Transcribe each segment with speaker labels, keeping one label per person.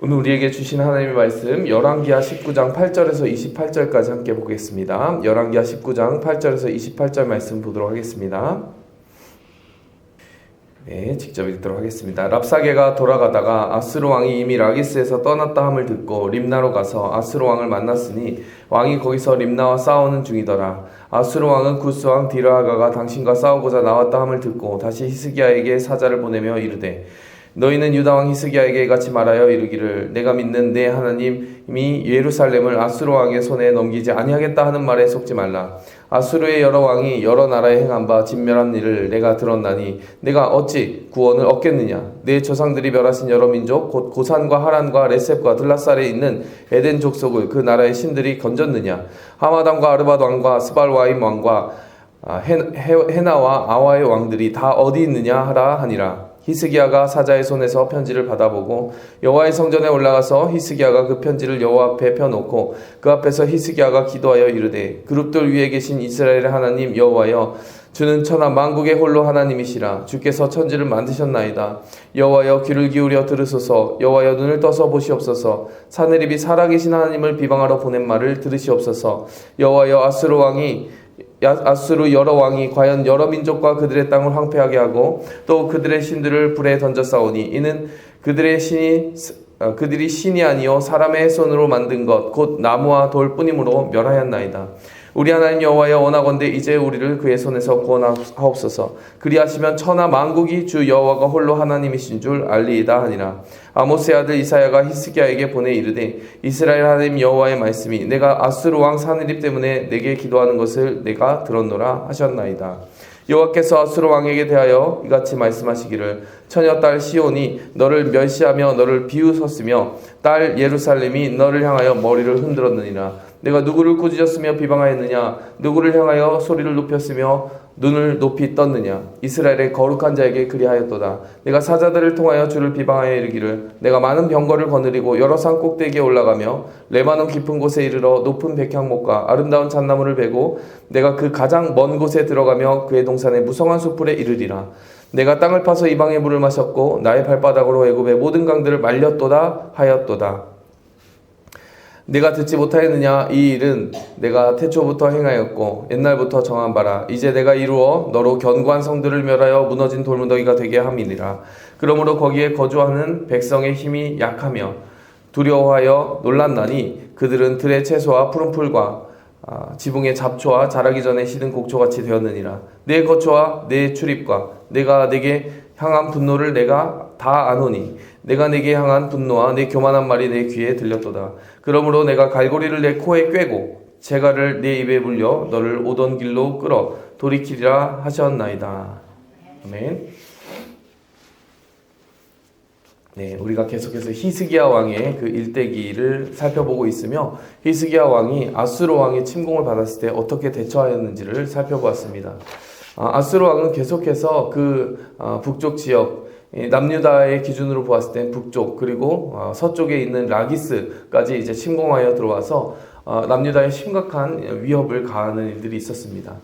Speaker 1: 오늘 우리에게 주신 하나님의 말씀 열왕기하 19장 8절에서 28절까지 함께 보겠습니다. 열왕기하 19장 8절에서 28절 말씀 보도록 하겠습니다. 네, 직접 읽도록 하겠습니다. 랍사게가 돌아가다가 아수르 왕이 이미 라기스에서 떠났다 함을 듣고 림나로 가서 아수르 왕을 만났으니 왕이 거기서 림나와 싸우는 중이더라. 아수르 왕은 구스 왕 디르하가가 당신과 싸우고자 나왔다 함을 듣고 다시 히스기야에게 사자를 보내며 이르되 너희는 유다 왕 히스기야에게 이같이 말하여 이르기를 내가 믿는 내 하나님이 예루살렘을 아수르 왕의 손에 넘기지 아니하겠다 하는 말에 속지 말라. 아수르의 여러 왕이 여러 나라에 행한 바 진멸한 일을 내가 들었나니 내가 어찌 구원을 얻겠느냐. 내 조상들이 멸하신 여러 민족 곧 고산과 하란과 레셉과 들라살에 있는 에덴 족속을 그 나라의 신들이 건졌느냐. 하마담과 아르밧 왕과 스발와임 왕과 헤나와 아와의 왕들이 다 어디 있느냐 하라 하니라. 히스기야가 사자의 손에서 편지를 받아보고 여호와의 성전에 올라가서 히스기야가 그 편지를 여호와 앞에 펴놓고 그 앞에서 히스기야가 기도하여 이르되 그룹들 위에 계신 이스라엘의 하나님 여호와여 주는 천하 만국의 홀로 하나님이시라. 주께서 천지를 만드셨나이다. 여호와여 귀를 기울여 들으소서. 여호와여 눈을 떠서 보시옵소서. 사내립이 살아계신 하나님을 비방하러 보낸 말을 들으시옵소서. 여호와여 아수르 여러 왕이 과연 여러 민족과 그들의 땅을 황폐하게 하고 또 그들의 신들을 불에 던져 싸우니 이는 그들이 신이 아니요 사람의 손으로 만든 것 곧 나무와 돌 뿐이므로 멸하였나이다. 우리 하나님 여호와여 원하건대 이제 우리를 그의 손에서 구원하옵소서. 그리하시면 천하 만국이 주 여호와가 홀로 하나님이신 줄 알리이다 하니라. 아모스의 아들 이사야가 히스기야에게 보내 이르되 이스라엘 하나님 여호와의 말씀이 내가 아수르 왕 사느립 때문에 내게 기도하는 것을 내가 들었노라 하셨나이다. 여호와께서 아수르 왕에게 대하여 이같이 말씀하시기를 처녀 딸 시온이 너를 멸시하며 너를 비웃었으며 딸 예루살렘이 너를 향하여 머리를 흔들었느니라. 내가 누구를 꾸짖었으며 비방하였느냐. 누구를 향하여 소리를 높였으며 눈을 높이 떴느냐. 이스라엘의 거룩한 자에게 그리하였도다. 내가 사자들을 통하여 주를 비방하여 이르기를 내가 많은 병거를 거느리고 여러 산 꼭대기에 올라가며 레바논 깊은 곳에 이르러 높은 백향목과 아름다운 잣나무를 베고 내가 그 가장 먼 곳에 들어가며 그의 동산의 무성한 숲풀에 이르리라. 내가 땅을 파서 이방의 물을 마셨고 나의 발바닥으로 애굽의 모든 강들을 말렸도다 하였도다. 내가 듣지 못하였느냐. 이 일은 내가 태초부터 행하였고 옛날부터 정한 바라. 이제 내가 이루어 너로 견고한 성들을 멸하여 무너진 돌무더기가 되게 함이니라. 그러므로 거기에 거주하는 백성의 힘이 약하며 두려워하여 놀랐나니 그들은 들의 채소와 푸른 풀과 지붕의 잡초와 자라기 전에 시든 곡초같이 되었느니라. 내 거처와 내 출입과 내가 내게 향한 분노를 내가 다 아노니 내가 내게 향한 분노와 내 교만한 말이 내 귀에 들렸도다. 그러므로 내가 갈고리를 내 코에 꿰고 재갈을 내 입에 물려 너를 오던 길로 끌어 돌이키리라 하셨나이다. 아멘. 네, 우리가 계속해서 히스기야 왕의 그 일대기를 살펴보고 있으며 히스기야 왕이 아수르 왕의 침공을 받았을 때 어떻게 대처하였는지를 살펴보았습니다. 아수르 왕은 계속해서 그 북쪽 지역 남유다의 기준으로 보았을 땐 북쪽 그리고 서쪽에 있는 라기스까지 이제 침공하여 들어와서 남유다에 심각한 위협을 가하는 일들이 있었습니다.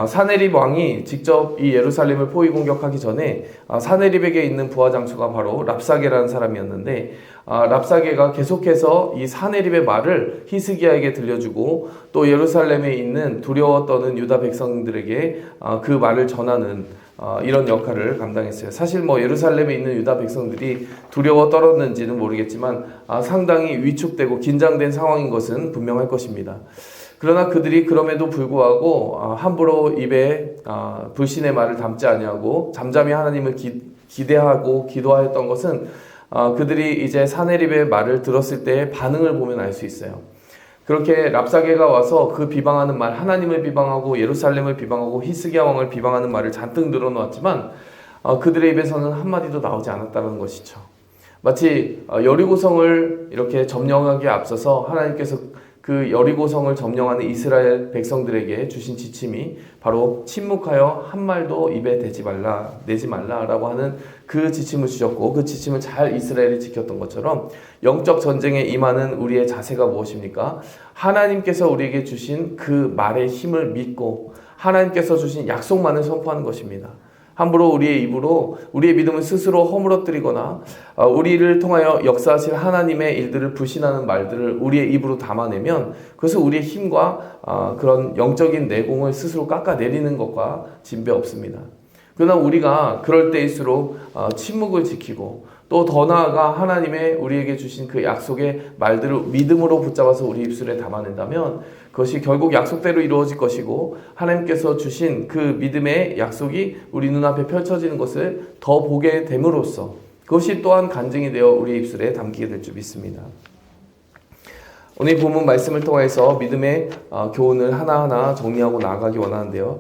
Speaker 1: 사네립 왕이 직접 이 예루살렘을 포위 공격하기 전에 사네립에게 있는 부하 장수가 바로 랍사게라는 사람이었는데 랍사게가 계속해서 이 사네립의 말을 히스기야에게 들려주고 또 예루살렘에 있는 두려워 떠는 유다 백성들에게 그 말을 전하는 이런 역할을 감당했어요. 사실 예루살렘에 있는 유다 백성들이 두려워 떨었는지는 모르겠지만 상당히 위축되고 긴장된 상황인 것은 분명할 것입니다. 그러나 그들이 그럼에도 불구하고 함부로 입에 불신의 말을 담지 아니하고 잠잠히 하나님을 기대하고 기도하였던 것은 그들이 이제 사네립의 말을 들었을 때의 반응을 보면 알 수 있어요. 그렇게 랍사게가 와서 그 비방하는 말, 하나님을 비방하고 예루살렘을 비방하고 히스기야 왕을 비방하는 말을 잔뜩 늘어놓았지만 그들의 입에서는 한마디도 나오지 않았다는 것이죠. 마치 여리고성을 이렇게 점령하기에 앞서서 하나님께서 그 여리고성을 점령하는 이스라엘 백성들에게 주신 지침이 바로 침묵하여 한 말도 입에 내지 말라라고 하는 그 지침을 주셨고 그 지침을 잘 이스라엘이 지켰던 것처럼 영적 전쟁에 임하는 우리의 자세가 무엇입니까? 하나님께서 우리에게 주신 그 말의 힘을 믿고 하나님께서 주신 약속만을 선포하는 것입니다. 함부로 우리의 입으로 우리의 믿음을 스스로 허물어뜨리거나 우리를 통하여 역사하실 하나님의 일들을 불신하는 말들을 우리의 입으로 담아내면 그것은 우리의 힘과 그런 영적인 내공을 스스로 깎아내리는 것과 진배 없습니다. 그러나 우리가 그럴 때일수록 침묵을 지키고 또 더 나아가 하나님의 우리에게 주신 그 약속의 말들을 믿음으로 붙잡아서 우리 입술에 담아낸다면 그것이 결국 약속대로 이루어질 것이고 하나님께서 주신 그 믿음의 약속이 우리 눈앞에 펼쳐지는 것을 더 보게 됨으로써 그것이 또한 간증이 되어 우리 입술에 담기게 될 줄 믿습니다. 오늘 본문 말씀을 통해서 믿음의 교훈을 하나하나 정리하고 나아가기 원하는데요.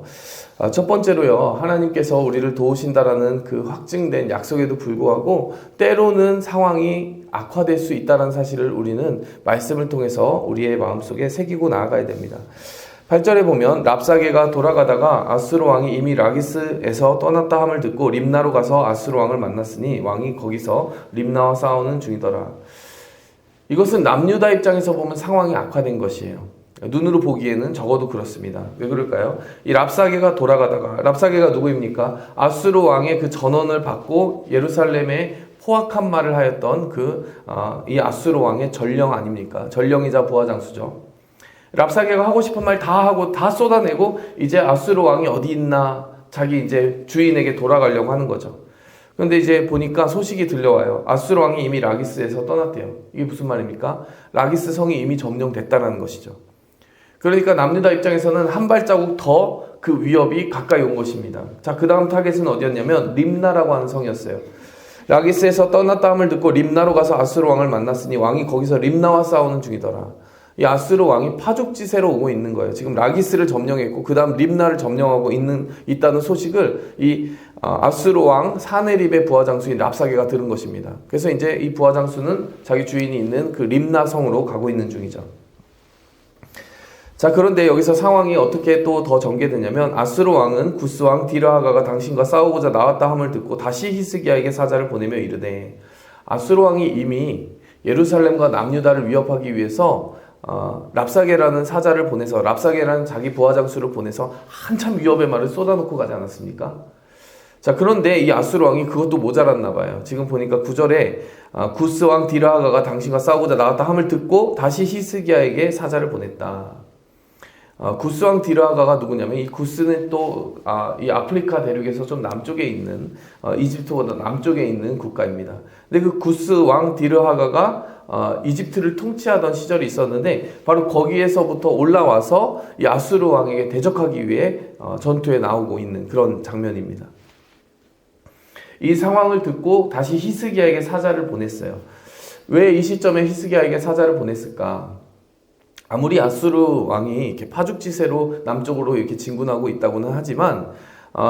Speaker 1: 첫 번째로요, 하나님께서 우리를 도우신다라는 그 확증된 약속에도 불구하고 때로는 상황이 악화될 수 있다는 사실을 우리는 말씀을 통해서 우리의 마음속에 새기고 나아가야 됩니다. 8절에 보면 랍사게가 돌아가다가 아수르 왕이 이미 라기스에서 떠났다 함을 듣고 림나로 가서 아수르 왕을 만났으니 왕이 거기서 림나와 싸우는 중이더라. 이것은 남유다 입장에서 보면 상황이 악화된 것이에요. 눈으로 보기에는 적어도 그렇습니다. 왜 그럴까요? 이 랍사게가 돌아가다가, 랍사게가 누구입니까? 아수르 왕의 그 전원을 받고 예루살렘에 포악한 말을 하였던 이 아수르 왕의 전령 아닙니까? 전령이자 부하장수죠. 랍사게가 하고 싶은 말 다 하고 다 쏟아내고 이제 아수르 왕이 어디 있나 자기 이제 주인에게 돌아가려고 하는 거죠. 그런데 이제 보니까 소식이 들려와요. 아수르 왕이 이미 라기스에서 떠났대요. 이게 무슨 말입니까? 라기스 성이 이미 점령됐다는 것이죠. 그러니까 남유다 입장에서는 한 발자국 더 그 위협이 가까이 온 것입니다. 자, 그 다음 타겟은 어디였냐면 림나라고 하는 성이었어요. 라기스에서 떠났다 함을 듣고 림나로 가서 아수르 왕을 만났으니 왕이 거기서 림나와 싸우는 중이더라. 이 아수르 왕이 파죽지세로 오고 있는 거예요. 지금 라기스를 점령했고 그 다음 림나를 점령하고 있다는 소식을 이 아수르 왕 사네립의 부하장수인 랍사게가 들은 것입니다. 그래서 이제 이 부하장수는 자기 주인이 있는 그 림나 성으로 가고 있는 중이죠. 자, 그런데 여기서 상황이 어떻게 또 더 전개되냐면 아수르 왕은 구스 왕 디르하가가 당신과 싸우고자 나왔다 함을 듣고 다시 히스기야에게 사자를 보내며 이르되, 아수르 왕이 이미 예루살렘과 남유다를 위협하기 위해서 랍사게라는 사자를 보내서, 랍사게라는 자기 부하장수를 보내서 한참 위협의 말을 쏟아놓고 가지 않았습니까? 자, 그런데 이 아수르 왕이 그것도 모자랐나 봐요. 지금 보니까 9절에 구스 왕 디르하가가 당신과 싸우고자 나왔다 함을 듣고 다시 히스기야에게 사자를 보냈다. 구스 왕 디르하가가 누구냐면, 이 구스는 또 이 아프리카 대륙에서 좀 남쪽에 있는 이집트보다 남쪽에 있는 국가입니다. 근데 그 구스 왕 디르하가가 이집트를 통치하던 시절이 있었는데 바로 거기에서부터 올라와서 이 아수르 왕에게 대적하기 위해 전투에 나오고 있는 그런 장면입니다. 이 상황을 듣고 다시 히스기야에게 사자를 보냈어요. 왜 이 시점에 히스기야에게 사자를 보냈을까? 아무리 아수르 왕이 이렇게 파죽지세로 남쪽으로 이렇게 진군하고 있다고는 하지만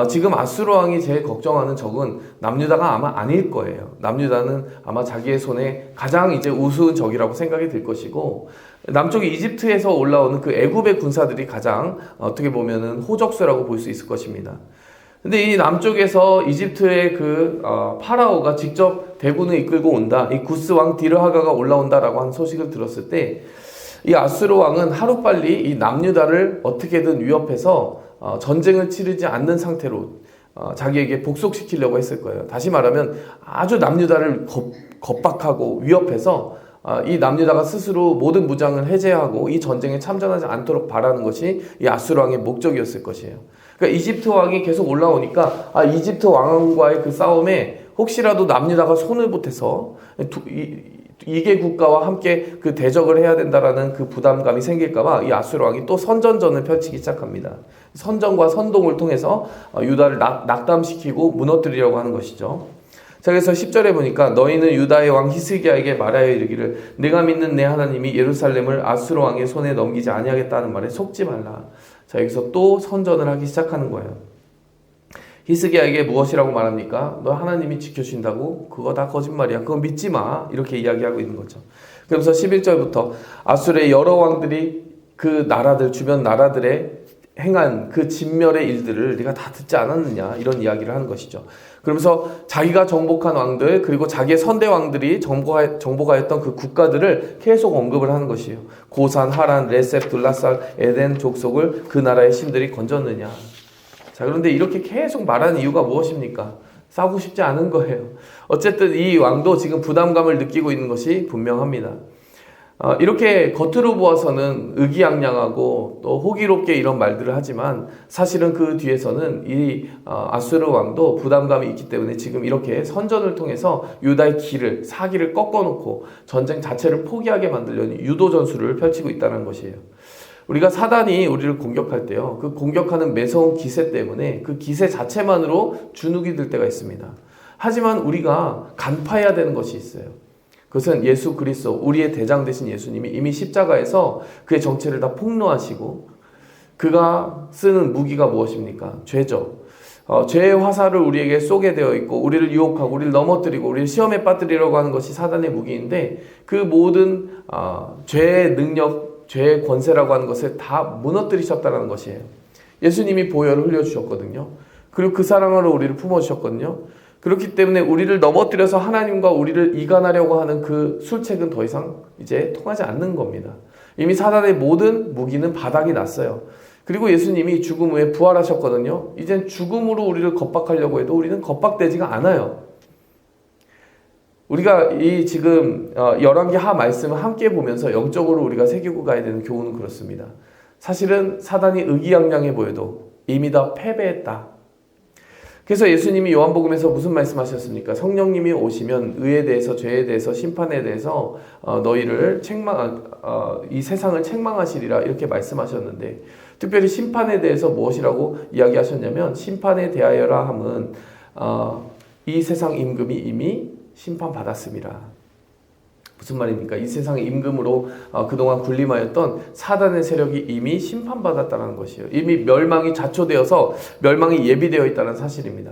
Speaker 1: 지금 아수르 왕이 제일 걱정하는 적은 남유다가 아마 아닐 거예요. 남유다는 아마 자기의 손에 가장 이제 우스운 적이라고 생각이 들 것이고, 남쪽 이집트에서 올라오는 그 애굽의 군사들이 가장 어떻게 보면은 호적수라고 볼 수 있을 것입니다. 근데 이 남쪽에서 이집트의 파라오가 직접 대군을 이끌고 온다, 이 구스 왕 디르하가가 올라온다라고 하는 소식을 들었을 때 이 아수르 왕은 하루빨리 이 남유다를 어떻게든 위협해서 전쟁을 치르지 않는 상태로 자기에게 복속시키려고 했을 거예요. 다시 말하면 아주 남유다를 겁박하고 위협해서 이 남유다가 스스로 모든 무장을 해제하고 이 전쟁에 참전하지 않도록 바라는 것이 이 아수르 왕의 목적이었을 것이에요. 그러니까 이집트 왕이 계속 올라오니까 이집트 왕과의 그 싸움에 혹시라도 남유다가 손을 보태서 이개 국가와 함께 그 대적을 해야 된다라는 그 부담감이 생길까봐 이 아수르 왕이 또 선전전을 펼치기 시작합니다. 선전과 선동을 통해서 유다를 낙담시키고 무너뜨리려고 하는 것이죠. 자, 그래서 10절에 보니까 너희는 유다의 왕 히스기야에게 말하여 이르기를 내가 믿는 내 하나님이 예루살렘을 아수르 왕의 손에 넘기지 아니하겠다는 말에 속지 말라. 자, 여기서 또 선전을 하기 시작하는 거예요. 히스기야에게 무엇이라고 말합니까? 너 하나님이 지켜주신다고? 그거 다 거짓말이야. 그거 믿지 마. 이렇게 이야기하고 있는 거죠. 그러면서 11절부터 아수르의 여러 왕들이 그 나라들, 주변 나라들의 행한 그 진멸의 일들을 네가 다 듣지 않았느냐, 이런 이야기를 하는 것이죠. 그러면서 자기가 정복한 왕들, 그리고 자기의 선대 왕들이 정복하였던 그 국가들을 계속 언급을 하는 것이에요. 고산, 하란, 레셉, 둘라살, 에덴 족속을 그 나라의 신들이 건졌느냐. 자, 그런데 이렇게 계속 말하는 이유가 무엇입니까? 싸우고 싶지 않은 거예요. 어쨌든 이 왕도 지금 부담감을 느끼고 있는 것이 분명합니다. 이렇게 겉으로 보아서는 의기양양하고 또 호기롭게 이런 말들을 하지만 사실은 그 뒤에서는 이 아수르 왕도 부담감이 있기 때문에 지금 이렇게 선전을 통해서 유다의 사기를 꺾어놓고 전쟁 자체를 포기하게 만들려는 유도 전술을 펼치고 있다는 것이에요. 우리가 사단이 우리를 공격할 때요, 그 공격하는 매서운 기세 때문에 그 기세 자체만으로 주눅이 들 때가 있습니다. 하지만 우리가 간파해야 되는 것이 있어요. 그것은 예수 그리스도, 우리의 대장 되신 예수님이 이미 십자가에서 그의 정체를 다 폭로하시고 그가 쓰는 무기가 무엇입니까? 죄죠. 죄의 화살을 우리에게 쏘게 되어 있고 우리를 유혹하고 우리를 넘어뜨리고 우리를 시험에 빠뜨리려고 하는 것이 사단의 무기인데 그 모든 죄의 능력, 죄의 권세라고 하는 것을 다 무너뜨리셨다는 것이에요. 예수님이 보혈을 흘려주셨거든요. 그리고 그 사랑으로 우리를 품어주셨거든요. 그렇기 때문에 우리를 넘어뜨려서 하나님과 우리를 이간하려고 하는 그 술책은 더 이상 이제 통하지 않는 겁니다. 이미 사단의 모든 무기는 바닥이 났어요. 그리고 예수님이 죽음 후에 부활하셨거든요. 이젠 죽음으로 우리를 겁박하려고 해도 우리는 겁박되지가 않아요. 우리가 이 지금 열왕기하 말씀을 함께 보면서 영적으로 우리가 새기고 가야 되는 교훈은 그렇습니다. 사실은 사단이 의기양양해 보여도 이미 다 패배했다. 그래서 예수님이 요한복음에서 무슨 말씀하셨습니까? 성령님이 오시면 의에 대해서, 죄에 대해서, 심판에 대해서 너희를 이 세상을 책망하시리라 이렇게 말씀하셨는데, 특별히 심판에 대해서 무엇이라고 이야기하셨냐면, 심판에 대하여라 함은 이 세상 임금이 이미 심판받았습니다. 무슨 말입니까? 이 세상의 임금으로 그동안 군림하였던 사단의 세력이 이미 심판받았다는 것이에요. 이미 멸망이 자초되어서 멸망이 예비되어 있다는 사실입니다.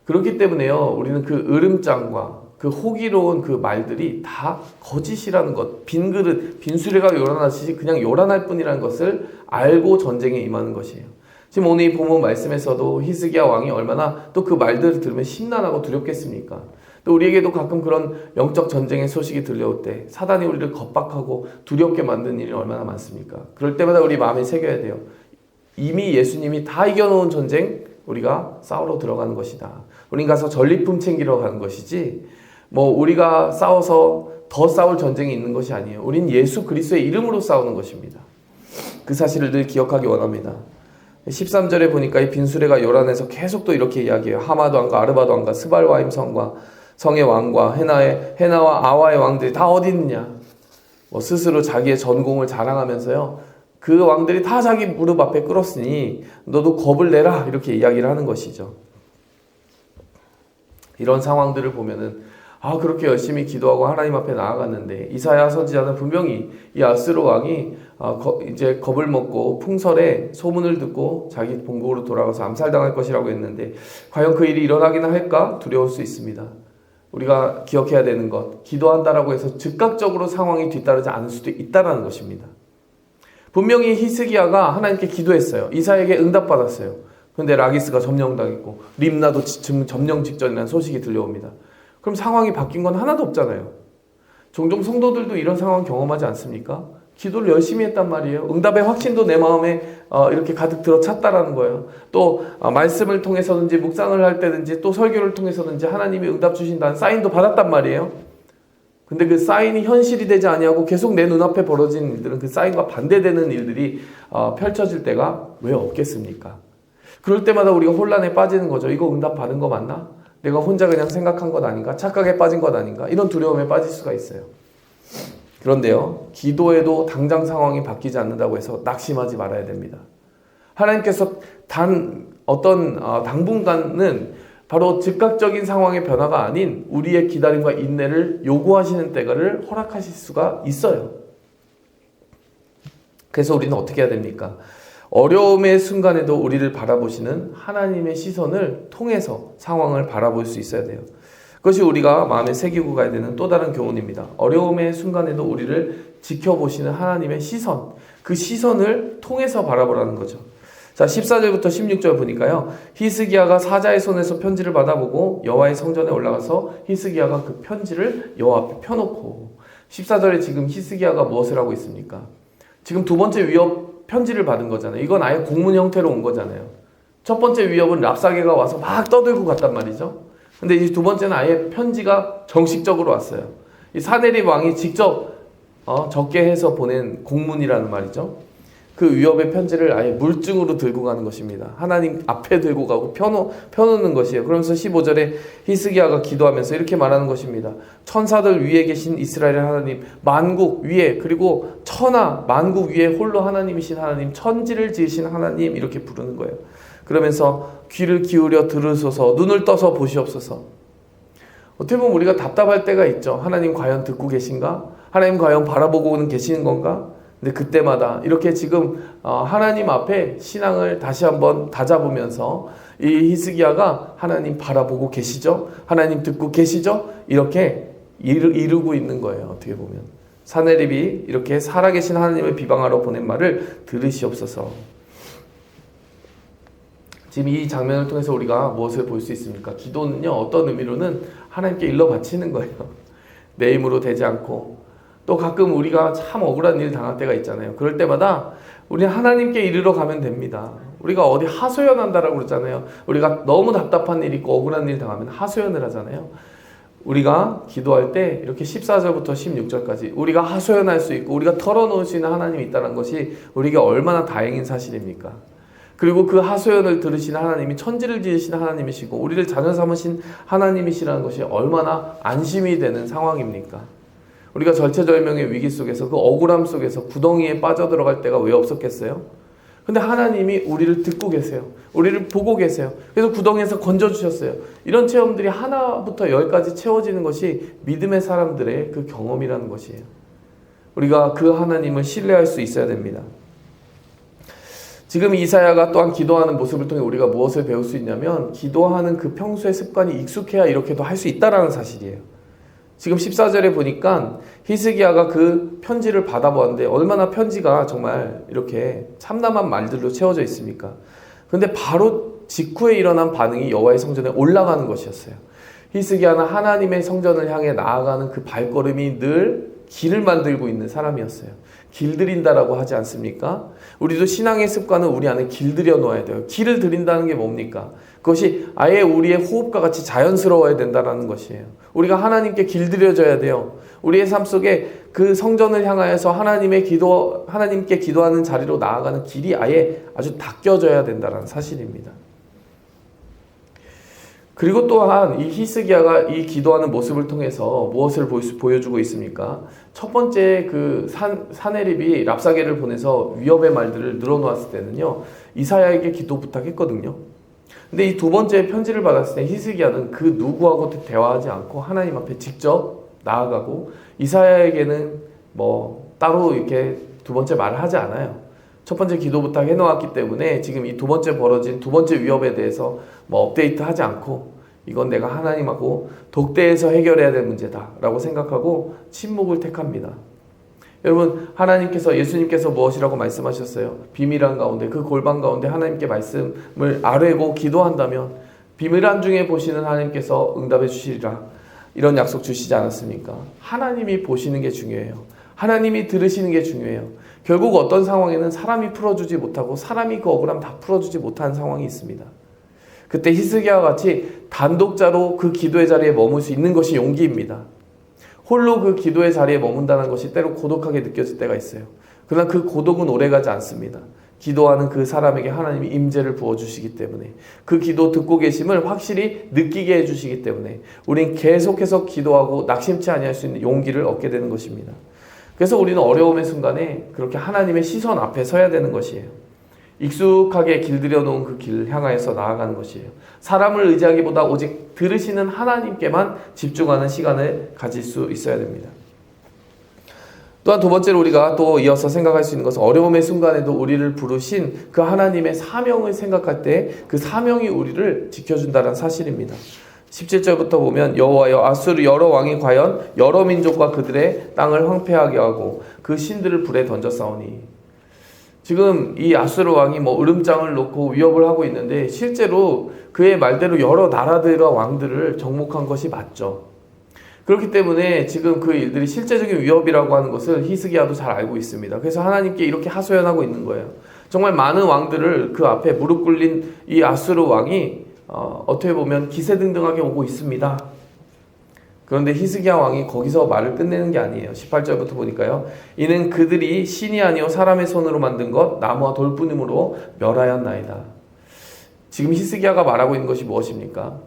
Speaker 1: 그렇기 때문에요, 우리는 그 으름장과 그 호기로운 그 말들이 다 거짓이라는 것, 빈 그릇, 빈 수레가 요란하듯이 그냥 요란할 뿐이라는 것을 알고 전쟁에 임하는 것이에요. 지금 오늘 이 본문 말씀에서도 히스기야 왕이 얼마나 또 그 말들을 들으면 심란하고 두렵겠습니까? 또 우리에게도 가끔 그런 영적 전쟁의 소식이 들려올 때 사단이 우리를 겁박하고 두렵게 만드는 일이 얼마나 많습니까? 그럴 때마다 우리 마음에 새겨야 돼요. 이미 예수님이 다 이겨놓은 전쟁 우리가 싸우러 들어가는 것이다. 우린 가서 전리품 챙기러 가는 것이지 우리가 싸워서 더 싸울 전쟁이 있는 것이 아니에요. 우린 예수 그리스도의 이름으로 싸우는 것입니다. 그 사실을 늘 기억하기 원합니다. 13절에 보니까 이 빈수레가 요란해서 계속 또 이렇게 이야기해요. 하마도 왕과 아르바도 왕과 스발와임 성의 왕과 헤나와 아와의 왕들이 다 어디 있느냐. 스스로 자기의 전공을 자랑하면서요, 그 왕들이 다 자기 무릎 앞에 꿇었으니 너도 겁을 내라 이렇게 이야기를 하는 것이죠. 이런 상황들을 보면은 그렇게 열심히 기도하고 하나님 앞에 나아갔는데 이사야 선지자는 분명히 이 아수르 왕이 이제 겁을 먹고 풍설에 소문을 듣고 자기 본국으로 돌아가서 암살당할 것이라고 했는데 과연 그 일이 일어나기나 할까 두려울 수 있습니다. 우리가 기억해야 되는 것, 기도한다라고 해서 즉각적으로 상황이 뒤따르지 않을 수도 있다는 것입니다. 분명히 히스기야가 하나님께 기도했어요. 이사야에게 응답받았어요. 그런데 라기스가 점령당했고 림나도 점령 직전이라는 소식이 들려옵니다. 그럼 상황이 바뀐 건 하나도 없잖아요. 종종 성도들도 이런 상황 경험하지 않습니까? 기도를 열심히 했단 말이에요. 응답의 확신도 내 마음에 이렇게 가득 들어찼다라는 거예요. 또 말씀을 통해서든지 묵상을 할 때든지 또 설교를 통해서든지 하나님이 응답 주신다는 사인도 받았단 말이에요. 근데 그 사인이 현실이 되지 아니하고 계속 내 눈앞에 벌어지는 일들은 그 사인과 반대되는 일들이 펼쳐질 때가 왜 없겠습니까? 그럴 때마다 우리가 혼란에 빠지는 거죠. 이거 응답 받은 거 맞나? 내가 혼자 그냥 생각한 것 아닌가? 착각에 빠진 것 아닌가? 이런 두려움에 빠질 수가 있어요. 그런데요, 기도에도 당장 상황이 바뀌지 않는다고 해서 낙심하지 말아야 됩니다. 하나님께서 당분간은 바로 즉각적인 상황의 변화가 아닌 우리의 기다림과 인내를 요구하시는 때를 허락하실 수가 있어요. 그래서 우리는 어떻게 해야 됩니까? 어려움의 순간에도 우리를 바라보시는 하나님의 시선을 통해서 상황을 바라볼 수 있어야 돼요. 그것이 우리가 마음에 새기고 가야 되는 또 다른 교훈입니다. 어려움의 순간에도 우리를 지켜보시는 하나님의 시선, 그 시선을 통해서 바라보라는 거죠. 자, 14절부터 16절 보니까요, 히스기야가 사자의 손에서 편지를 받아보고 여호와의 성전에 올라가서 히스기야가 그 편지를 여호와 앞에 펴놓고, 14절에 지금 히스기야가 무엇을 하고 있습니까? 지금 두 번째 위협 편지를 받은 거잖아요. 이건 아예 공문 형태로 온 거잖아요. 첫 번째 위협은 랍사게가 와서 막 떠들고 갔단 말이죠. 근데 이 두 번째는 아예 편지가 정식적으로 왔어요. 이 사네립 왕이 직접 적게 해서 보낸 공문이라는 말이죠. 그 위협의 편지를 아예 물증으로 들고 가는 것입니다. 하나님 앞에 들고 가고 펴놓는 것이에요. 그러면서 15절에 히스기야가 기도하면서 이렇게 말하는 것입니다. 천사들 위에 계신 이스라엘의 하나님, 만국 위에, 그리고 천하 만국 위에 홀로 하나님이신 하나님, 천지를 지으신 하나님, 이렇게 부르는 거예요. 그러면서 귀를 기울여 들으소서, 눈을 떠서 보시옵소서. 어떻게 보면 우리가 답답할 때가 있죠. 하나님 과연 듣고 계신가? 하나님 과연 바라보고는 계시는 건가? 근데 그때마다 이렇게 지금 하나님 앞에 신앙을 다시 한번 다잡으면서 이 히스기야가 하나님 바라보고 계시죠? 하나님 듣고 계시죠? 이렇게 이루고 있는 거예요. 어떻게 보면 사네립이 이렇게 살아계신 하나님을 비방하러 보낸 말을 들으시옵소서. 지금 이 장면을 통해서 우리가 무엇을 볼 수 있습니까? 기도는요, 어떤 의미로는 하나님께 일러 바치는 거예요. 내 힘으로 되지 않고, 또 가끔 우리가 참 억울한 일 당할 때가 있잖아요. 그럴 때마다 우리는 하나님께 이르러 가면 됩니다. 우리가 어디 하소연한다라고 그러잖아요. 우리가 너무 답답한 일 있고 억울한 일 당하면 하소연을 하잖아요. 우리가 기도할 때 이렇게 14절부터 16절까지 우리가 하소연할 수 있고 우리가 털어놓을 수 있는 하나님이 있다는 것이 우리에게 얼마나 다행인 사실입니까? 그리고 그 하소연을 들으시는 하나님이 천지를 지으시는 하나님이시고 우리를 자녀 삼으신 하나님이시라는 것이 얼마나 안심이 되는 상황입니까? 우리가 절체절명의 위기 속에서, 그 억울함 속에서 구덩이에 빠져들어갈 때가 왜 없었겠어요? 근데 하나님이 우리를 듣고 계세요. 우리를 보고 계세요. 그래서 구덩이에서 건져주셨어요. 이런 체험들이 하나부터 열까지 채워지는 것이 믿음의 사람들의 그 경험이라는 것이에요. 우리가 그 하나님을 신뢰할 수 있어야 됩니다. 지금 이사야가 또한 기도하는 모습을 통해 우리가 무엇을 배울 수 있냐면, 기도하는 그 평소의 습관이 익숙해야 이렇게도 할 수 있다는 사실이에요. 지금 14절에 보니까 히스기야가 그 편지를 받아보았는데 얼마나 편지가 정말 이렇게 참담한 말들로 채워져 있습니까? 그런데 바로 직후에 일어난 반응이 여호와의 성전에 올라가는 것이었어요. 히스기야는 하나님의 성전을 향해 나아가는 그 발걸음이 늘 길을 만들고 있는 사람이었어요. 길들인다라고 하지 않습니까? 우리도 신앙의 습관은 우리 안에 길들여 놓아야 돼요. 길을 들인다는 게 뭡니까? 그것이 아예 우리의 호흡과 같이 자연스러워야 된다는 것이에요. 우리가 하나님께 길들여져야 돼요. 우리의 삶 속에 그 성전을 향하여서 하나님께 기도하는 자리로 나아가는 길이 아예 아주 닦여져야 된다는 사실입니다. 그리고 또한 이 히스기야가 이 기도하는 모습을 통해서 무엇을 보여주고 있습니까? 첫 번째 그 사네립이 랍사게를 보내서 위협의 말들을 늘어놓았을 때는요, 이사야에게 기도 부탁했거든요. 근데 이 두 번째 편지를 받았을 때 히스기야는 그 누구하고도 대화하지 않고 하나님 앞에 직접 나아가고, 이사야에게는 뭐 따로 이렇게 두 번째 말을 하지 않아요. 첫 번째 기도 부탁 해놓았기 때문에 지금 이 두 번째 벌어진 두 번째 위협에 대해서 뭐 업데이트 하지 않고, 이건 내가 하나님하고 독대해서 해결해야 될 문제다 라고 생각하고 침묵을 택합니다. 여러분, 예수님께서 무엇이라고 말씀하셨어요? 비밀한 가운데, 그 골방 가운데 하나님께 말씀을 아뢰고 기도한다면 비밀한 중에 보시는 하나님께서 응답해 주시리라, 이런 약속 주시지 않았습니까? 하나님이 보시는 게 중요해요. 하나님이 들으시는 게 중요해요. 결국 어떤 상황에는 사람이 풀어주지 못하고 사람이 그 억울함 다 풀어주지 못하는 상황이 있습니다. 그때 히스기야와 같이 단독자로 그 기도의 자리에 머물 수 있는 것이 용기입니다. 홀로 그 기도의 자리에 머문다는 것이 때로 고독하게 느껴질 때가 있어요. 그러나 그 고독은 오래가지 않습니다. 기도하는 그 사람에게 하나님이 임재를 부어주시기 때문에, 그 기도 듣고 계심을 확실히 느끼게 해주시기 때문에 우린 계속해서 기도하고 낙심치 아니할 수 있는 용기를 얻게 되는 것입니다. 그래서 우리는 어려움의 순간에 그렇게 하나님의 시선 앞에 서야 되는 것이에요. 익숙하게 길들여 놓은 그 길을 향하여서 나아가는 것이에요. 사람을 의지하기보다 오직 들으시는 하나님께만 집중하는 시간을 가질 수 있어야 됩니다. 또한 두 번째로 우리가 또 이어서 생각할 수 있는 것은, 어려움의 순간에도 우리를 부르신 그 하나님의 사명을 생각할 때 그 사명이 우리를 지켜준다는 사실입니다. 17절부터 보면, 여호와여, 아수르 여러 왕이 과연 여러 민족과 그들의 땅을 황폐하게 하고 그 신들을 불에 던졌사오니. 지금 이 아수르 왕이 으름장을 놓고 위협을 하고 있는데, 실제로 그의 말대로 여러 나라들과 왕들을 정복한 것이 맞죠. 그렇기 때문에 지금 그 일들이 실제적인 위협이라고 하는 것을 히스기야도 잘 알고 있습니다. 그래서 하나님께 이렇게 하소연하고 있는 거예요. 정말 많은 왕들을 그 앞에 무릎 꿇린 이 아수르 왕이 어떻게 보면 기세등등하게 오고 있습니다. 그런데 히스기야 왕이 거기서 말을 끝내는 게 아니에요. 18절부터 보니까요. 이는 그들이 신이 아니요 사람의 손으로 만든 것 나무와 돌뿐임으로 멸하였나이다. 지금 히스기야가 말하고 있는 것이 무엇입니까?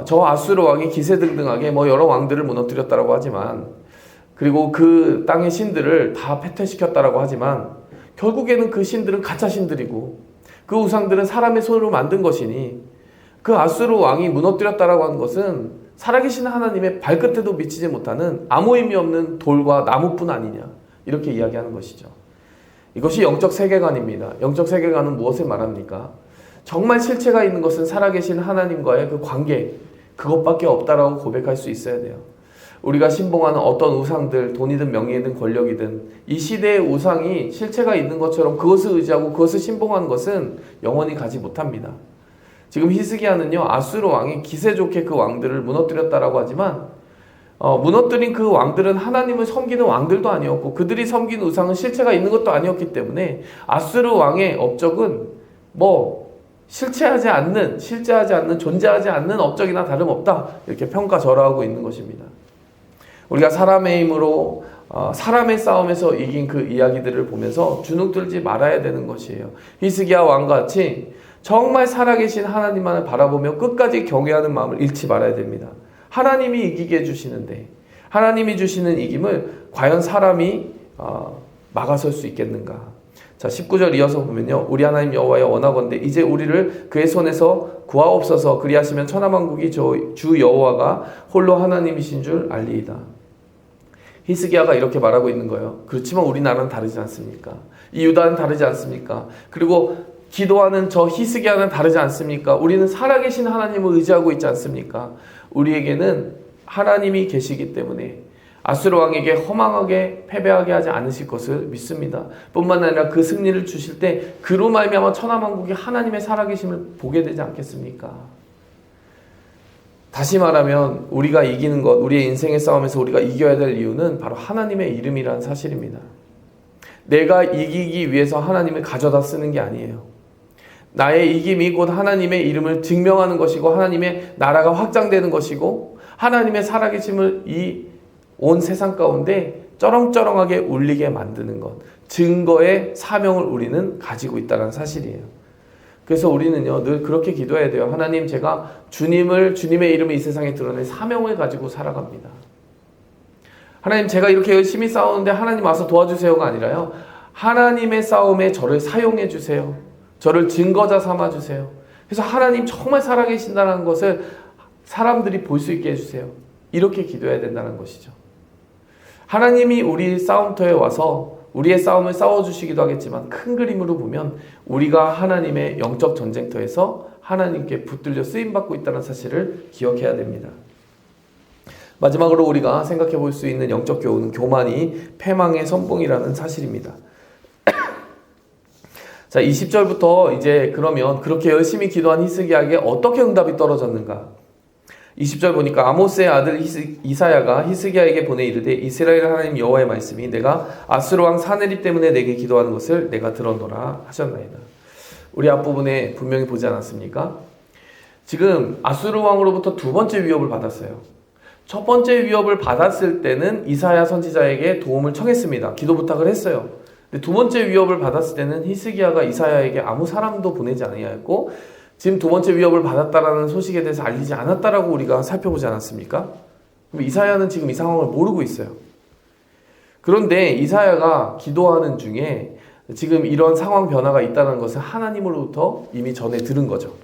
Speaker 1: 저 아수르 왕이 기세등등하게 여러 왕들을 무너뜨렸다라고 하지만, 그리고 그 땅의 신들을 다 패퇴시켰다라고 하지만, 결국에는 그 신들은 가짜 신들이고 그 우상들은 사람의 손으로 만든 것이니, 그 아수르 왕이 무너뜨렸다라고 하는 것은 살아계신 하나님의 발끝에도 미치지 못하는 아무 의미 없는 돌과 나무뿐 아니냐, 이렇게 이야기하는 것이죠. 이것이 영적 세계관입니다. 영적 세계관은 무엇을 말합니까? 정말 실체가 있는 것은 살아계신 하나님과의 그 관계, 그것밖에 없다라고 고백할 수 있어야 돼요. 우리가 신봉하는 어떤 우상들, 돈이든 명예든 권력이든 이 시대의 우상이 실체가 있는 것처럼 그것을 의지하고 그것을 신봉하는 것은 영원히 가지 못합니다. 지금 히스기야는요, 아수르 왕이 기세 좋게 그 왕들을 무너뜨렸다라고 하지만, 무너뜨린 그 왕들은 하나님을 섬기는 왕들도 아니었고 그들이 섬긴 우상은 실체가 있는 것도 아니었기 때문에 아수르 왕의 업적은 실체하지 않는, 존재하지 않는 업적이나 다름없다, 이렇게 평가절하하고 있는 것입니다. 우리가 사람의 힘으로 사람의 싸움에서 이긴 그 이야기들을 보면서 주눅들지 말아야 되는 것이에요. 히스기야 왕과 같이 정말 살아계신 하나님만을 바라보며 끝까지 경외하는 마음을 잃지 말아야 됩니다. 하나님이 이기게 해주시는데, 하나님이 주시는 이김을 과연 사람이 막아설 수 있겠는가? 자, 19절 이어서 보면요, 우리 하나님 여호와여 원하건대 이제 우리를 그의 손에서 구하옵소서. 그리하시면 천하만국이 주 여호와가 홀로 하나님이신 줄 알리이다. 히스기야가 이렇게 말하고 있는 거예요. 그렇지만 우리나라는 다르지 않습니까? 이 유다는 다르지 않습니까? 그리고 기도하는 저 히스기야는 다르지 않습니까? 우리는 살아계신 하나님을 의지하고 있지 않습니까? 우리에게는 하나님이 계시기 때문에 아수르 왕에게 허망하게 패배하게 하지 않으실 것을 믿습니다. 뿐만 아니라 그 승리를 주실 때 그로 말미암아 천하만국이 하나님의 살아계심을 보게 되지 않겠습니까? 다시 말하면 우리가 이기는 것, 우리의 인생의 싸움에서 우리가 이겨야 될 이유는 바로 하나님의 이름이라는 사실입니다. 내가 이기기 위해서 하나님을 가져다 쓰는 게 아니에요. 나의 이김이 곧 하나님의 이름을 증명하는 것이고 하나님의 나라가 확장되는 것이고 하나님의 살아계심을 이 온 세상 가운데 쩌렁쩌렁하게 울리게 만드는 것, 증거의 사명을 우리는 가지고 있다는 사실이에요. 그래서 우리는요, 늘 그렇게 기도해야 돼요. 하나님, 제가 주님의 이름을 이 세상에 드러낼 사명을 가지고 살아갑니다. 하나님, 제가 이렇게 열심히 싸우는데 하나님 와서 도와주세요가 아니라요, 하나님의 싸움에 저를 사용해 주세요. 저를 증거자 삼아 주세요. 그래서 하나님 정말 살아계신다는 것을 사람들이 볼 수 있게 해주세요. 이렇게 기도해야 된다는 것이죠. 하나님이 우리 싸움터에 와서 우리의 싸움을 싸워주시기도 하겠지만, 큰 그림으로 보면 우리가 하나님의 영적 전쟁터에서 하나님께 붙들려 쓰임받고 있다는 사실을 기억해야 됩니다. 마지막으로 우리가 생각해 볼 수 있는 영적 교훈은 교만이 패망의 선봉이라는 사실입니다. 자, 20절부터 이제 그러면 그렇게 열심히 기도한 히스기야에게 어떻게 응답이 떨어졌는가? 20절 보니까 아모스의 아들 이사야가 히스기야에게 보내 이르되 이스라엘 하나님 여호와의 말씀이 내가 아수르 왕 사네립 때문에 내게 기도하는 것을 내가 들었노라 하셨나이다. 우리 앞부분에 분명히 보지 않았습니까? 지금 아수르 왕으로부터 두 번째 위협을 받았어요. 첫 번째 위협을 받았을 때는 이사야 선지자에게 도움을 청했습니다. 기도 부탁을 했어요. 근데 두 번째 위협을 받았을 때는 히스기야가 이사야에게 아무 사람도 보내지 아니하였고, 지금 두 번째 위협을 받았다라는 소식에 대해서 알리지 않았다라고 우리가 살펴보지 않았습니까? 그럼 이사야는 지금 이 상황을 모르고 있어요. 그런데 이사야가 기도하는 중에 지금 이런 상황 변화가 있다는 것을 하나님으로부터 이미 전에 들은 거죠.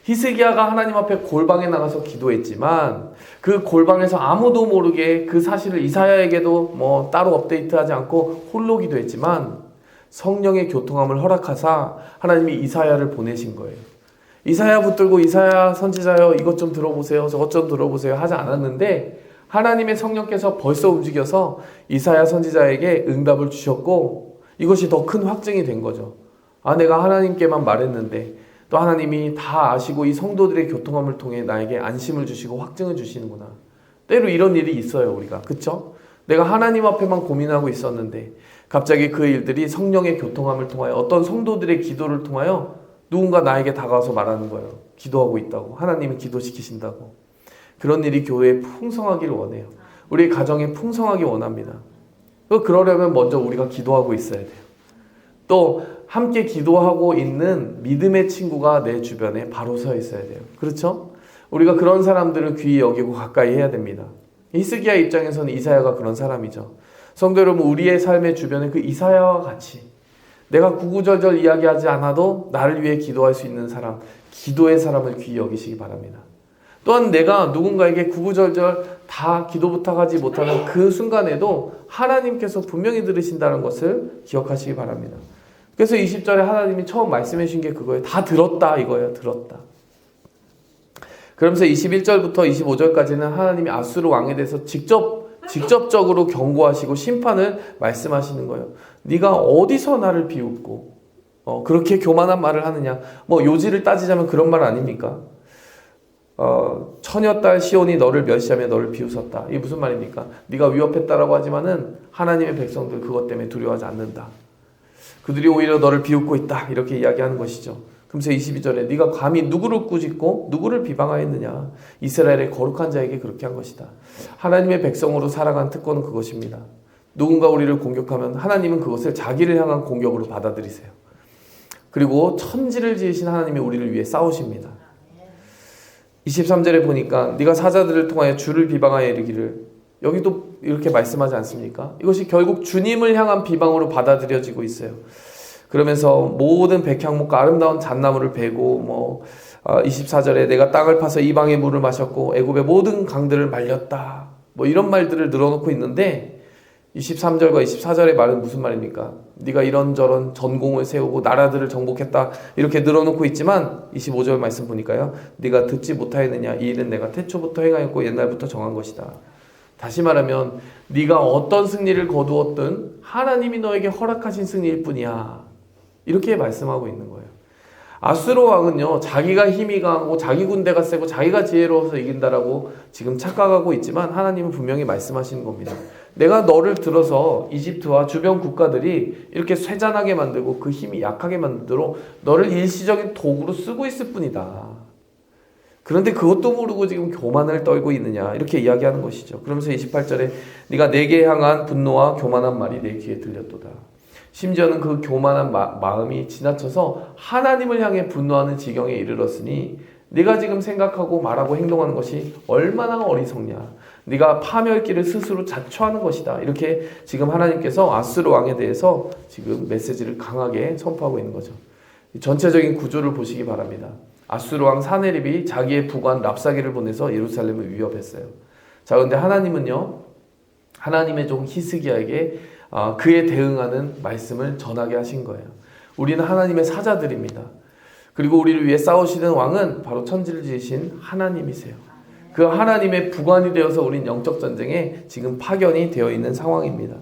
Speaker 1: 히스기야가 하나님 앞에 골방에 나가서 기도했지만 그 골방에서 아무도 모르게 그 사실을 이사야에게도 따로 업데이트하지 않고 홀로 기도했지만 성령의 교통함을 허락하사 하나님이 이사야를 보내신 거예요. 이사야 붙들고 이사야 선지자여 이것 좀 들어보세요, 저것 좀 들어보세요 하지 않았는데 하나님의 성령께서 벌써 움직여서 이사야 선지자에게 응답을 주셨고, 이것이 더 큰 확증이 된 거죠. 내가 하나님께만 말했는데 또 하나님이 다 아시고 이 성도들의 교통함을 통해 나에게 안심을 주시고 확증을 주시는구나. 때로 이런 일이 있어요, 우리가. 그쵸? 내가 하나님 앞에만 고민하고 있었는데 갑자기 그 일들이 성령의 교통함을 통하여 어떤 성도들의 기도를 통하여 누군가 나에게 다가와서 말하는 거예요. 기도하고 있다고. 하나님이 기도시키신다고. 그런 일이 교회에 풍성하기를 원해요. 우리 가정에 풍성하기 원합니다. 그러려면 먼저 우리가 기도하고 있어야 돼요. 또 함께 기도하고 있는 믿음의 친구가 내 주변에 바로 서 있어야 돼요. 그렇죠? 우리가 그런 사람들을 귀히 여기고 가까이 해야 됩니다. 히스기야 입장에서는 이사야가 그런 사람이죠. 성도 여러분, 우리의 삶의 주변에 그 이사야와 같이 내가 구구절절 이야기하지 않아도 나를 위해 기도할 수 있는 사람, 기도의 사람을 귀히 여기시기 바랍니다. 또한 내가 누군가에게 구구절절 다 기도 부탁하지 못하는 그 순간에도 하나님께서 분명히 들으신다는 것을 기억하시기 바랍니다. 그래서 20절에 하나님이 처음 말씀해 주신 게 그거예요. 다 들었다 이거예요. 들었다. 그러면서 21절부터 25절까지는 하나님이 아수르 왕에 대해서 직접적으로 경고하시고 심판을 말씀하시는 거예요. 네가 어디서 나를 비웃고 그렇게 교만한 말을 하느냐. 뭐 요지를 따지자면 그런 말 아닙니까? 처녀딸 시온이 너를 멸시하며 너를 비웃었다. 이게 무슨 말입니까? 네가 위협했다라고 하지만은 하나님의 백성들 그것 때문에 두려워하지 않는다. 그들이 오히려 너를 비웃고 있다. 이렇게 이야기하는 것이죠. 그러면서 22절에 네가 감히 누구를 꾸짖고 누구를 비방하였느냐. 이스라엘의 거룩한 자에게 그렇게 한 것이다. 하나님의 백성으로 살아간 특권은 그것입니다. 누군가 우리를 공격하면 하나님은 그것을 자기를 향한 공격으로 받아들이세요. 그리고 천지를 지으신 하나님이 우리를 위해 싸우십니다. 23절에 보니까 네가 사자들을 통하여 주를 비방하여 이르기를, 여기도 이렇게 말씀하지 않습니까? 이것이 결국 주님을 향한 비방으로 받아들여지고 있어요. 그러면서 모든 백향목과 아름다운 잣나무를 베고 24절에 내가 땅을 파서 이방의 물을 마셨고 애굽의 모든 강들을 말렸다. 이런 말들을 늘어놓고 있는데 23절과 24절의 말은 무슨 말입니까? 네가 이런저런 전공을 세우고 나라들을 정복했다 이렇게 늘어놓고 있지만 25절 말씀 보니까요. 네가 듣지 못하였느냐. 이 일은 내가 태초부터 행하였고 옛날부터 정한 것이다. 다시 말하면 네가 어떤 승리를 거두었든 하나님이 너에게 허락하신 승리일 뿐이야. 이렇게 말씀하고 있는 거예요. 아수르 왕은요, 자기가 힘이 강하고 자기 군대가 세고 자기가 지혜로워서 이긴다라고 지금 착각하고 있지만 하나님은 분명히 말씀하시는 겁니다. 내가 너를 들어서 이집트와 주변 국가들이 이렇게 쇠잔하게 만들고 그 힘이 약하게 만들도록 너를 일시적인 도구로 쓰고 있을 뿐이다. 그런데 그것도 모르고 지금 교만을 떨고 있느냐 이렇게 이야기하는 것이죠. 그러면서 28절에 네가 내게 향한 분노와 교만한 말이 내 귀에 들렸도다. 심지어는 그 교만한 마음이 지나쳐서 하나님을 향해 분노하는 지경에 이르렀으니 네가 지금 생각하고 말하고 행동하는 것이 얼마나 어리석냐. 네가 파멸길을 스스로 자초하는 것이다. 이렇게 지금 하나님께서 아수르 왕에 대해서 지금 메시지를 강하게 선포하고 있는 거죠. 전체적인 구조를 보시기 바랍니다. 아수르 왕 사네립이 자기의 부관 랍사게를 보내서 예루살렘을 위협했어요. 자, 그런데 하나님은요, 하나님의 종 히스기야에게 그에 대응하는 말씀을 전하게 하신 거예요. 우리는 하나님의 사자들입니다. 그리고 우리를 위해 싸우시는 왕은 바로 천지를 지으신 하나님이세요. 그 하나님의 부관이 되어서 우린 영적 전쟁에 지금 파견이 되어 있는 상황입니다.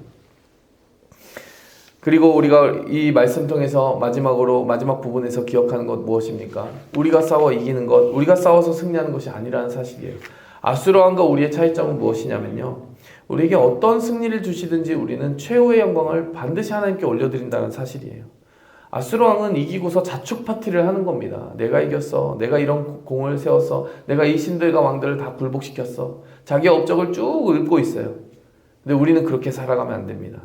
Speaker 1: 그리고 우리가 이 말씀 통해서 마지막 부분에서 기억하는 것 무엇입니까? 우리가 싸워 이기는 것, 우리가 싸워서 승리하는 것이 아니라는 사실이에요. 아수르 왕과 우리의 차이점은 무엇이냐면요, 우리에게 어떤 승리를 주시든지 우리는 최후의 영광을 반드시 하나님께 올려드린다는 사실이에요. 아수르 왕은 이기고서 자축 파티를 하는 겁니다. 내가 이겼어. 내가 이런 공을 세웠어. 내가 이 신들과 왕들을 다 굴복시켰어. 자기의 업적을 쭉 읊고 있어요. 근데 우리는 그렇게 살아가면 안 됩니다.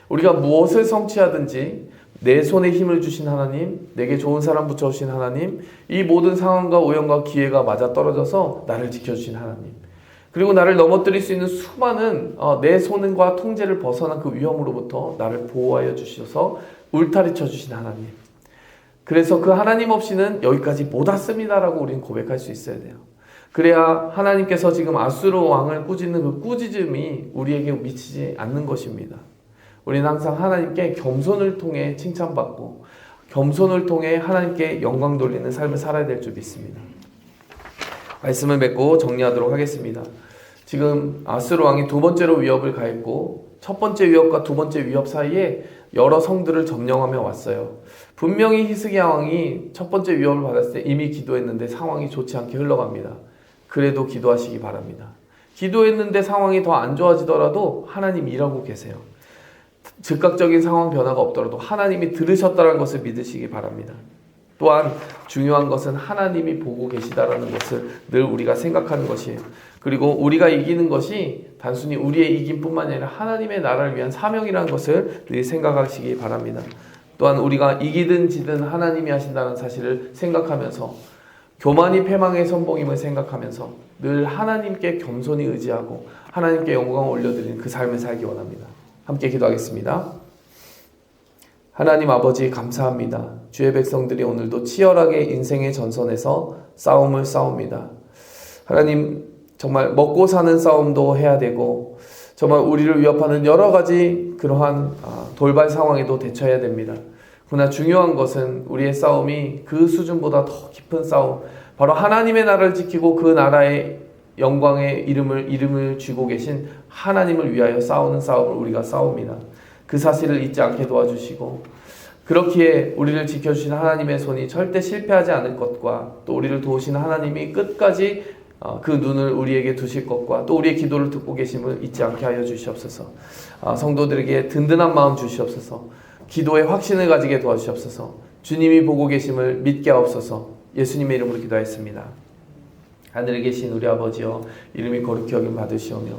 Speaker 1: 우리가 무엇을 성취하든지 내 손에 힘을 주신 하나님, 내게 좋은 사람 붙여주신 하나님, 이 모든 상황과 우연과 기회가 맞아떨어져서 나를 지켜주신 하나님, 그리고 나를 넘어뜨릴 수 있는 수많은 내 손과 통제를 벗어난 그 위험으로부터 나를 보호하여 주셔서 울타리 쳐주신 하나님. 그래서 그 하나님 없이는 여기까지 못 왔습니다라고 우리는 고백할 수 있어야 돼요. 그래야 하나님께서 지금 아수르 왕을 꾸짖는 그 꾸짖음이 우리에게 미치지 않는 것입니다. 우리는 항상 하나님께 겸손을 통해 칭찬받고 겸손을 통해 하나님께 영광 돌리는 삶을 살아야 될 줄 믿습니다. 말씀을 맺고 정리하도록 하겠습니다. 지금 아수르 왕이 두 번째로 위협을 가했고 첫 번째 위협과 두 번째 위협 사이에 여러 성들을 점령하며 왔어요. 분명히 히스기야 왕이 첫 번째 위협을 받았을 때 이미 기도했는데 상황이 좋지 않게 흘러갑니다. 그래도 기도하시기 바랍니다. 기도했는데 상황이 더 안 좋아지더라도 하나님 일하고 계세요. 즉각적인 상황 변화가 없더라도 하나님이 들으셨다는 것을 믿으시기 바랍니다. 또한 중요한 것은 하나님이 보고 계시다라는 것을 늘 우리가 생각하는 것이에요. 그리고 우리가 이기는 것이 단순히 우리의 이김뿐만 아니라 하나님의 나라를 위한 사명이라는 것을 늘 생각하시기 바랍니다. 또한 우리가 이기든 지든 하나님이 하신다는 사실을 생각하면서 교만이 패망의 선봉임을 생각하면서 늘 하나님께 겸손히 의지하고 하나님께 영광을 올려드리는 그 삶을 살기 원합니다. 함께 기도하겠습니다. 하나님 아버지 감사합니다. 주의 백성들이 오늘도 치열하게 인생의 전선에서 싸움을 싸웁니다. 하나님 정말 먹고 사는 싸움도 해야 되고 정말 우리를 위협하는 여러 가지 그러한 돌발 상황에도 대처해야 됩니다. 그러나 중요한 것은 우리의 싸움이 그 수준보다 더 깊은 싸움, 바로 하나님의 나라를 지키고 그 나라의 영광의 이름을 쥐고 계신 하나님을 위하여 싸우는 싸움을 우리가 싸웁니다. 그 사실을 잊지 않게 도와주시고 그렇기에 우리를 지켜주신 하나님의 손이 절대 실패하지 않을 것과 또 우리를 도우시는 하나님이 끝까지 그 눈을 우리에게 두실 것과 또 우리의 기도를 듣고 계심을 잊지 않게 하여 주시옵소서. 성도들에게 든든한 마음 주시옵소서. 기도에 확신을 가지게 도와주시옵소서. 주님이 보고 계심을 믿게 하옵소서. 예수님의 이름으로 기도하였습니다. 하늘에 계신 우리 아버지여, 이름이 거룩히 여김 받으시오며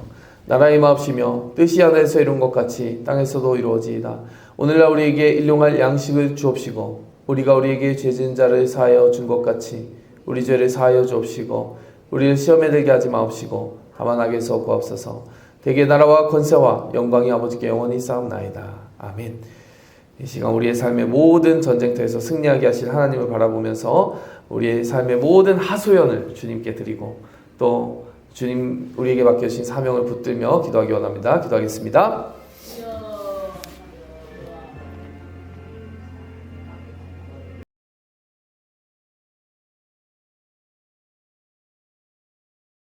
Speaker 1: 나라의 마옵시며 뜻이 하늘에서 이룬 것 같이 땅에서도 이루어지이다. 오늘날 우리에게 일용할 양식을 주옵시고 우리가 우리에게 죄 지은 자를 사하여 준 것 같이 우리 죄를 사하여 주옵시고 우리를 시험에 들게 하지 마옵시고 다만 악에서 구하옵소서. 대개 나라와 권세와 영광이 아버지께 영원히 쌓옵나이다. 아멘. 이 시간 우리의 삶의 모든 전쟁터에서 승리하게 하실 하나님을 바라보면서 우리의 삶의 모든 하소연을 주님께 드리고 또 주님 우리에게 맡겨주신 사명을 붙들며 기도하기 원합니다. 기도하겠습니다.